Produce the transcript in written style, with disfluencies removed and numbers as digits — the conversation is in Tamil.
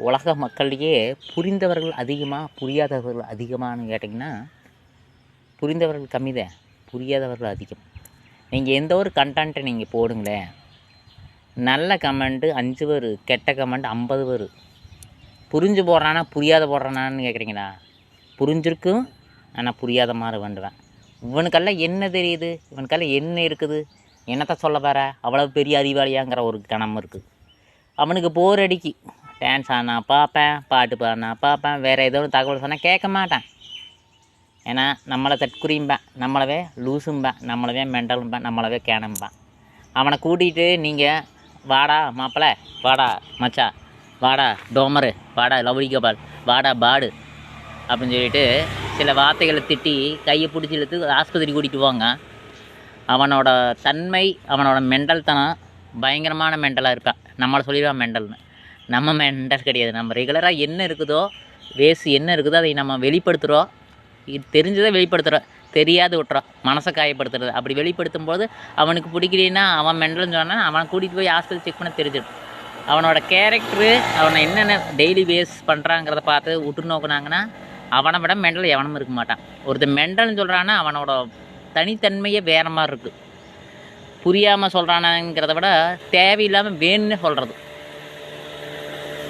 உலக மக்களிடையே புரிந்தவர்கள் அதிகமாக புரியாதவர்கள் அதிகமானு கேட்டிங்கன்னா புரிந்தவர்கள் கம்மி தான், புரியாதவர்கள் அதிகம். நீங்கள் எந்த ஒரு கண்டென்ட்டை நீங்கள் போடுங்களேன், நல்ல கமெண்ட்டு 5 வரும், கெட்ட கமெண்ட் 50 வரும். புரிஞ்சு போடுறானா புரியாத போடுறானான்னு கேட்குறீங்களா? புரிஞ்சிருக்கும், ஆனால் புரியாத மாதிரி வேண்டுவேன். இவனுக்கெல்லாம் என்ன தெரியுது, இவனுக்கெல்லாம் என்ன இருக்குது, என்னத்தை சொல்ல வர, அவ்வளோ பெரிய அறிவாளியாங்கிற ஒரு கணம் இருக்குது. அவனுக்கு போர் அடிக்கி டான்ஸ் ஆனால் பார்ப்பேன், பாட்டு பாடினா பார்ப்பேன், வேறு ஏதோ ஒரு தகவல் சொன்னால் கேட்க மாட்டேன். ஏன்னா நம்மளை தற்குறியும்பேன், நம்மளவே லூசும்பேன், நம்மளவே மெண்டலும்பேன், நம்மளவே கேனம்பேன். அவனை கூட்டிகிட்டு நீங்கள் வாடா மாப்பிள்ளை, வாடா மச்சா, வாடா டோமரு, வாடா லவுடி கபால், வாடா பாடு அப்படின்னு சொல்லிட்டு சில வார்த்தைகளை திட்டி கையை பிடிச்சி இழுத்து ஆஸ்பத்திரி கூட்டிகிட்டு போங்க. அவனோட தன்மை, அவனோட மெண்டல் தனம் பயங்கரமான மெண்டலாக இருப்பான். நம்மளை சொல்லிடுவான் மெண்டல்னு. நம்ம மெண்டல் கிடையாது. நம்ம ரெகுலராக என்ன இருக்குதோ, வேஸ்ட் என்ன இருக்குதோ அதை நம்ம வெளிப்படுத்துகிறோம். இது தெரிஞ்சதை வெளிப்படுத்துகிறோம், தெரியாது விட்டுறோம், மனசை காயப்படுத்துறது. அப்படி வெளிப்படுத்தும் போது அவனுக்கு பிடிக்கலன்னா அவன் மெண்டல்னு சொன்னால் அவனை கூட்டிகிட்டு போய் ஹாஸ்பிட்டல் செக் பண்ண தெரிஞ்சிடும். அவனோட கேரக்டரு, அவனை என்னென்ன டெய்லி வேஸ் பண்ணுறாங்கிறத பார்த்து விட்டு நோக்குனாங்கன்னா அவனை விட மெண்டல் எவனும் இருக்க மாட்டான். ஒருத்தர் மெண்டல்னு சொல்கிறான்னா அவனோட தனித்தன்மையே வேறு மாதிரி இருக்குது. புரியாமல் சொல்கிறானாங்கிறத விட தேவையில்லாமல் வேணும்னு சொல்கிறது.